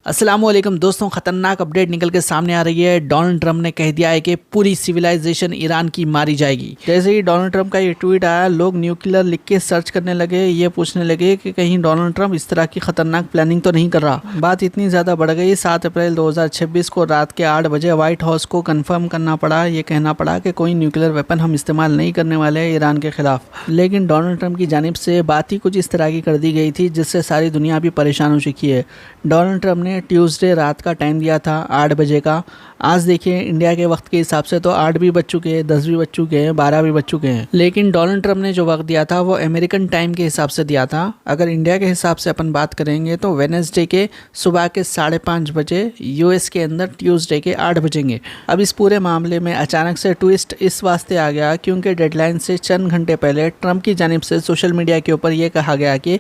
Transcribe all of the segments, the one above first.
अस्सलामुअलैकुम दोस्तों, खतरनाक अपडेट निकल के सामने आ रही है। डोनाल्ड ट्रंप ने कह दिया है कि पूरी सिविलाइजेशन ईरान की मारी जाएगी। जैसे ही डोनाल्ड ट्रंप का ये ट्वीट आया, लोग न्यूक्लियर लिख के सर्च करने लगे, ये पूछने लगे कि कहीं डोनाल्ड ट्रंप इस तरह की खतरनाक प्लानिंग तो नहीं कर रहा। बात इतनी ज़्यादा बढ़ गई, 7 अप्रैल 2026 को रात के 8 बजे व्हाइट हाउस को कन्फर्म करना पड़ा, ये कहना पड़ा कि कोई न्यूक्लियर वेपन हम इस्तेमाल नहीं करने वाले हैं ईरान के खिलाफ। लेकिन डोनाल्ड ट्रंप की जानिब से बात ही कुछ इस तरह की कर दी गई थी जिससे सारी दुनिया अभी परेशान हो चुकी है। डोनाल्ड ट्रंप ने ट्यूसडे रात का टाइम दिया था 8 बजे का। आज देखिए इंडिया के वक्त के हिसाब से तो 8 भी बज चुके हैं, 10 भी बज चुके हैं, 12 भी बज चुके हैं। लेकिन डोनाल्ड ट्रंप ने जो वक्त दिया था वो अमेरिकन टाइम के हिसाब से दिया था। अगर इंडिया के हिसाब से अपन बात करेंगे तो वेडनेसडे के सुबह के 5:30 बजे, यूएस के अंदर ट्यूसडे के 8 बजेंगे। अब इस पूरे मामले में अचानक से ट्विस्ट इस वास्ते आ गया क्योंकि डेडलाइन से चंद घंटे पहले ट्रंप की जानिब से सोशल मीडिया के ऊपर ये कहा गया कि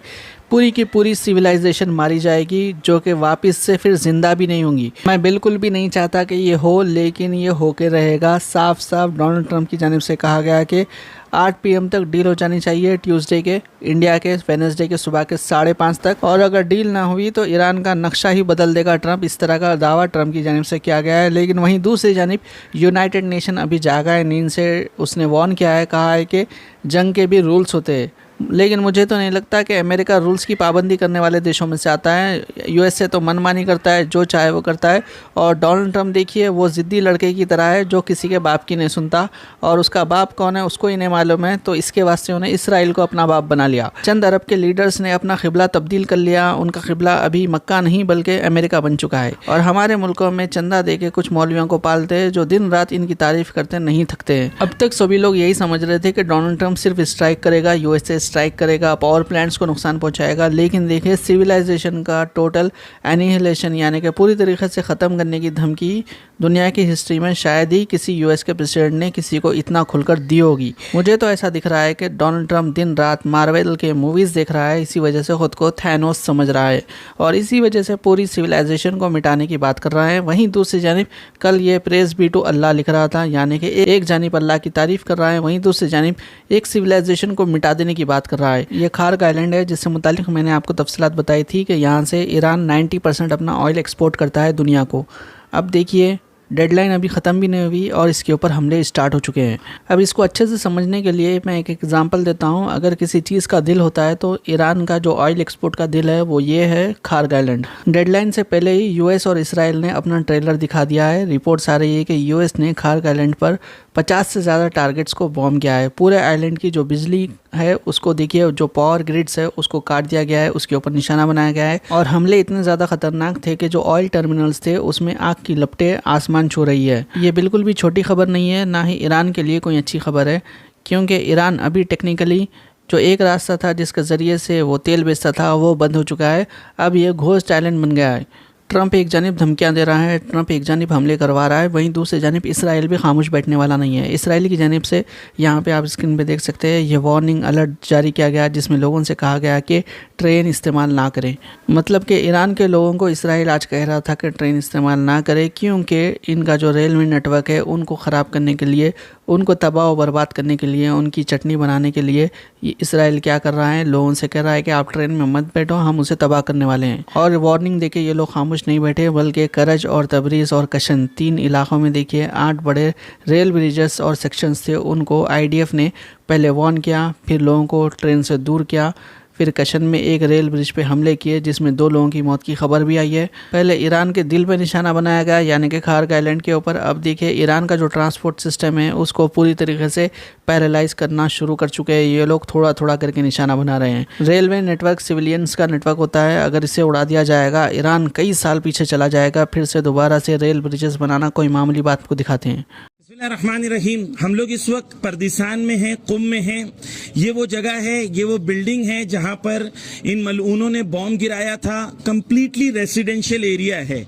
पूरी की पूरी सिविलाइजेशन मारी जाएगी, जो कि वापस से फिर जिंदा भी नहीं होंगी। मैं बिल्कुल भी नहीं चाहता कि ये हो, लेकिन ये होके रहेगा। साफ साफ डोनाल्ड ट्रंप की जानिब से कहा गया कि 8 PM तक डील हो जानी चाहिए ट्यूसडे के, इंडिया के वेडनेसडे के सुबह के 5:30 तक। और अगर डील ना हुई तो ईरान का नक्शा ही बदल देगा ट्रंप, इस तरह का दावा ट्रंप की जानिब से किया गया है। लेकिन वहीं दूसरी जानिब यूनाइटेड नेशन अभी जागा है नींद से, उसने वार्न किया है, कहा है कि जंग के भी रूल्स होते हैं। लेकिन मुझे तो नहीं लगता कि अमेरिका रूल्स की पाबंदी करने वाले देशों में से आता है। यूएसए तो मनमानी करता है, जो चाहे वो करता है। और डोनाल्ड ट्रंप देखिए वो ज़िद्दी लड़के की तरह है जो किसी के बाप की नहीं सुनता, और उसका बाप कौन है उसको ही नहीं मालूम है। तो इसके वास्ते उन्हें इसराइल को अपना बाप बना लिया। चंद अरब के लीडर्स ने अपना क़िबला तब्दील कर लिया, उनका क़िबला अभी मक्का नहीं बल्कि अमेरिका बन चुका है। और हमारे मुल्कों में चंदा दे के कुछ मौलवियों को पालते हैं जो दिन रात इनकी तारीफ करते नहीं थकते हैं। अब तक सभी लोग यही समझ रहे थे कि डोनाल्ड ट्रंप सिर्फ स्ट्राइक करेगा, यूएसए स्ट्राइक करेगा, पावर प्लांट्स को नुकसान पहुंचाएगा। लेकिन देखिए सिविलाइजेशन का टोटल एनिहिलेशन यानी कि पूरी तरीके से ख़त्म करने की धमकी दुनिया की हिस्ट्री में शायद ही किसी यूएस के प्रेसिडेंट ने किसी को इतना खुलकर दी होगी। मुझे तो ऐसा दिख रहा है कि डोनाल्ड ट्रंप दिन रात मार्वल के मूवीज़ देख रहा है, इसी वजह से खुद को थैनोस समझ रहा है और इसी वजह से पूरी सिविलाइजेशन को मिटाने की बात कर रहा है। वहीं दूसरी जानिब कल ये प्रेज बी टू अल्लाह लिख रहा था, यानी कि एक जानिब अल्लाह की तारीफ कर रहा है, वहीं दूसरी जानिब एक सिविलाइजेशन को मिटा देने की बात कर रहा है। ये खार्ग आइलैंड है जिससे मुतालिक मैंने आपको तफसीलात बताई थी कि यहाँ से ईरान 90% अपना ऑयल एक्सपोर्ट करता है दुनिया को। अब देखिए डेडलाइन अभी ख़त्म भी नहीं हुई और इसके ऊपर हमले स्टार्ट हो चुके हैं। अब इसको अच्छे से समझने के लिए मैं एक एग्जांपल देता हूँ। अगर किसी चीज़ का दिल होता है तो ईरान का जो ऑयल एक्सपोर्ट का दिल है वो ये है खार्ग आइलैंड। डेडलाइन से पहले ही यूएस और इसराइल ने अपना ट्रेलर दिखा दिया है। रिपोर्ट्स आ रही है कि यूएस ने खार्ग आइलैंड पर 50 से ज़्यादा टारगेट्स को बॉम्ब किया है। पूरे आइलैंड की जो बिजली है उसको देखिए, जो पावर ग्रिड्स है उसको काट दिया गया है, उसके ऊपर निशाना बनाया गया है। और हमले इतने ज़्यादा खतरनाक थे कि जो ऑयल टर्मिनल्स थे उसमें आग की लपटें आसमान छू रही है। ये बिल्कुल भी छोटी खबर नहीं है, ना ही ईरान के लिए कोई अच्छी खबर है, क्योंकि ईरान अभी टेक्निकली जो एक रास्ता था जिसके ज़रिए से वो तेल बेचता था वो बंद हो चुका है। अब ये घोस्ट आइलैंड बन गया है। ट्रंप एक जानिब धमकियां दे रहा है, ट्रंप एक जानिब हमले करवा रहा है, वहीं दूसरी जानिब इसराइल भी खामोश बैठने वाला नहीं है। इसराइल की जानिब से यहाँ पे आप स्क्रीन पे देख सकते हैं ये वार्निंग अलर्ट जारी किया गया जिसमें लोगों से कहा गया कि ट्रेन इस्तेमाल ना करें। मतलब कि ईरान के लोगों को इसराइल आज कह रहा था कि ट्रेन इस्तेमाल ना करें, क्योंकि इनका जो रेलवे नेटवर्क है उनको ख़राब करने के लिए, उनको तबाह और बर्बाद करने के लिए, उनकी चटनी बनाने के लिए ये इसराइल क्या कर रहा है, लोगों से कह रहा है कि आप ट्रेन में मत बैठो, हम उसे तबाह करने वाले हैं। और वार्निंग देके ये लोग खामोश नहीं बैठे, बल्कि करज और तबरीज़ और कशन 3 इलाकों में देखिए 8 बड़े रेल ब्रिजेस और सेक्शंस थे, उनको आईडीएफ ने पहले वार्न किया, फिर लोगों को ट्रेन से दूर किया। फिर कशन में एक रेल ब्रिज पे हमले किए जिसमें 2 लोगों की मौत की खबर भी आई है। पहले ईरान के दिल पे निशाना बनाया गया यानी कि खार्ग आइलैंड के ऊपर। अब देखिए ईरान का जो ट्रांसपोर्ट सिस्टम है उसको पूरी तरीके से पैरालाइज करना शुरू कर चुके हैं ये लोग, थोड़ा थोड़ा करके निशाना बना रहे हैं। रेलवे नेटवर्क सिविलियंस का नेटवर्क होता है, अगर इसे उड़ा दिया जाएगा ईरान कई साल पीछे चला जाएगा। फिर से दोबारा से रेल ब्रिजेस बनाना कोई मामूली बात को दिखाते हैं। बिस्मिल्लाहिर्रहमानिर्रहीम। हम लोग इस वक्त परदिसान में हैं, कुम में हैं। ये वो जगह है, ये वो बिल्डिंग है जहां पर इन मलऊनों ने बॉम्ब गिराया था। कंप्लीटली रेसिडेंशियल एरिया है।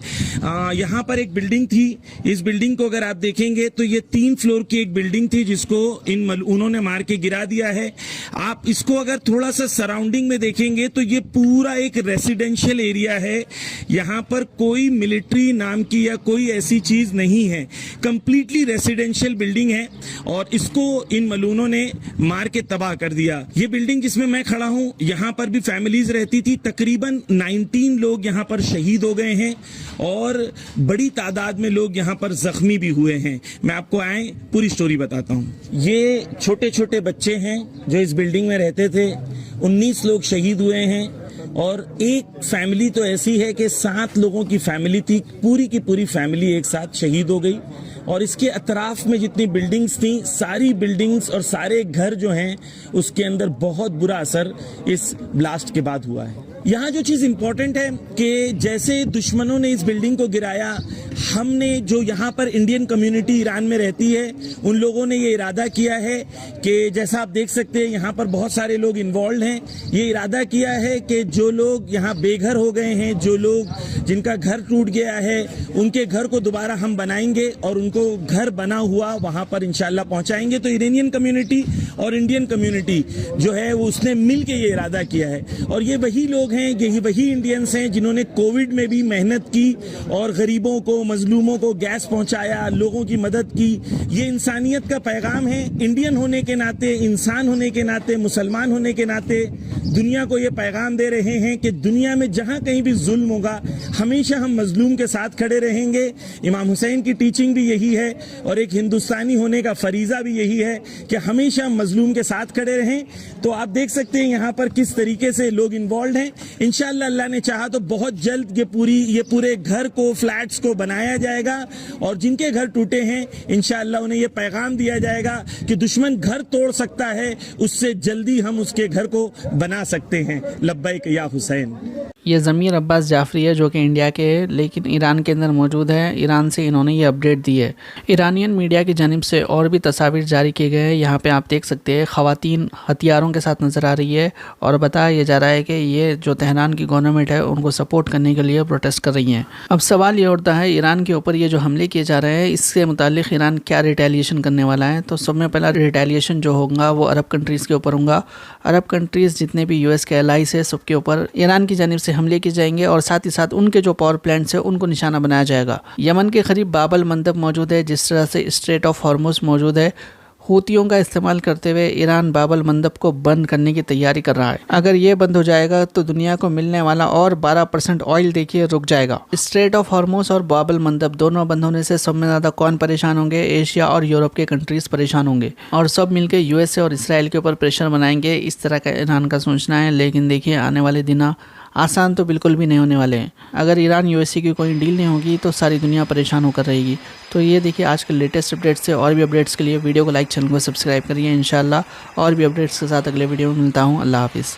यहाँ पर एक बिल्डिंग थी, इस बिल्डिंग को अगर आप देखेंगे तो ये 3 फ्लोर की एक बिल्डिंग थी जिसको इन मलऊनों ने मार के गिरा दिया है। आप इसको अगर थोड़ा सा सराउंडिंग में देखेंगे तो ये पूरा एक रेसिडेंशियल एरिया है। यहाँ पर कोई मिलिट्री नाम की या कोई ऐसी चीज नहीं है, कंप्लीटली रेसिडेंशियल बिल्डिंग है। और इसको इन मलूनों ने मार के तबाह कर दिया। ये बिल्डिंग जिसमें मैं खड़ा हूँ, यहाँ पर भी फैमिलीज रहती थी। तकरीबन 19 लोग यहाँ पर शहीद हो गए हैं और बड़ी तादाद में लोग यहाँ पर जख्मी भी हुए हैं। मैं आपको आए पूरी स्टोरी बताता हूँ। ये छोटे छोटे बच्चे हैं जो इस बिल्डिंग में रहते थे। 19 लोग शहीद हुए हैं और एक फैमिली तो ऐसी है कि 7 लोगों की फैमिली थी, पूरी की पूरी फैमिली एक साथ शहीद हो गई। और इसके अतराफ में जितनी बिल्डिंग्स थी, सारी बिल्डिंग्स और सारे घर जो हैं उसके अंदर बहुत बुरा असर इस ब्लास्ट के बाद हुआ है। यहाँ जो चीज़ इम्पोर्टेंट है कि जैसे दुश्मनों ने इस बिल्डिंग को गिराया, हमने जो यहाँ पर इंडियन कम्युनिटी ईरान में रहती है उन लोगों ने ये इरादा किया है कि जैसा आप देख सकते हैं यहाँ पर बहुत सारे लोग इन्वॉल्व हैं। ये इरादा किया है कि जो लोग यहाँ बेघर हो गए हैं, जो लोग जिनका घर टूट गया है, उनके घर को दोबारा हम बनाएंगे और उनको घर बना हुआ वहाँ पर इंशाल्लाह पहुँचाएंगे। तो इरानियन कम्युनिटी और इंडियन कम्युनिटी जो है वो उसने मिल के ये इरादा किया है। और ये वही लोग हैं, यही वही इंडियंस हैं जिन्होंने कोविड में भी मेहनत की और गरीबों को, मजलूमों को गैस पहुंचाया, लोगों की मदद की। ये इंसानियत का पैगाम है। इंडियन होने के नाते, इंसान होने के नाते, मुसलमान होने के नाते दुनिया को ये पैगाम दे रहे हैं कि दुनिया में जहां कहीं भी जुल्म होगा हमेशा हम मजलूम के साथ खड़े रहेंगे। इमाम हुसैन की टीचिंग भी यही है और एक हिंदुस्तानी होने का फरीजा भी यही है कि हमेशा मजलूम के साथ खड़े रहें। तो आप देख सकते हैं यहाँ पर किस तरीके से लोग इन्वॉल्व हैं। इंशाअल्लाह अल्लाह ने चाहा तो बहुत जल्द ये पूरे घर को, फ्लैट्स को बनाया जाएगा और जिनके घर टूटे हैं इंशाअल्लाह उन्हें ये पैगाम दिया जाएगा कि दुश्मन घर तोड़ सकता है, उससे जल्दी हम उसके घर को बना सकते हैं। लब्बैक या हुसैन। ये ज़मीर अब्बास जाफरी है जो कि इंडिया के है लेकिन ईरान के अंदर मौजूद है। ईरान से इन्होंने ये अपडेट दी है। ईरानियन मीडिया की जानिब से और भी तस्वीर जारी किए गए हैं। यहाँ पे आप देख सकते हैं ख़वातीन हथियारों के साथ नज़र आ रही है और बताया जा रहा है कि ये जो तेहरान की गवर्नमेंट है उनको सपोर्ट करने के लिए प्रोटेस्ट कर रही हैं। अब सवाल ये उठता है ईरान के ऊपर ये जो हमले किए जा रहे हैं इससे मुतालिक ईरान क्या रिटेलिएशन करने वाला है। तो सब में पहला रिटेलिएशन जो होगा वो अरब कंट्रीज़ के ऊपर होगा। अरब कंट्रीज़ जितने भी यूएस के एलाइज है सबके ऊपर ईरान की जानिब से हमले किए जाएंगे और साथ ही साथ उनके जो पावर प्लांट्स है उनको निशाना बनाया जाएगा। यमन के करीब बाबल मंदब मौजूद है, जिस तरह से स्ट्रेट ऑफ हॉर्मुज़ मौजूद है। हूतियों का इस्तेमाल करते हुए ईरान बाबल मंदब को बंद करने की तैयारी कर रहा है। अगर ये बंद हो जाएगा तो दुनिया को मिलने वाला और 12% ऑयल देखिए रुक जाएगा। स्ट्रेट ऑफ हॉर्मुज़ और बाबल मंदब दोनों बंद होने से सब में ज़्यादा कौन परेशान होंगे? एशिया और यूरोप के कंट्रीज़ परेशान होंगे और सब मिलकर यूएसए और इसराइल के ऊपर प्रेशर बनाएंगे। इस तरह का ईरान का सोचना है। लेकिन देखिए आने वाले दिन आसान तो बिल्कुल भी नहीं होने वाले हैं। अगर ईरान यूएसए की कोई डील नहीं होगी तो सारी दुनिया परेशान होकर रहेगी। तो ये देखिए आज के लेटेस्ट अपडेट्स से और भी अपडेट्स के लिए वीडियो को लाइक, चैनल को सब्सक्राइब करिए। इंशाल्लाह और भी अपडेट्स के साथ अगले वीडियो में मिलता हूँ। अल्लाह हाफिज़।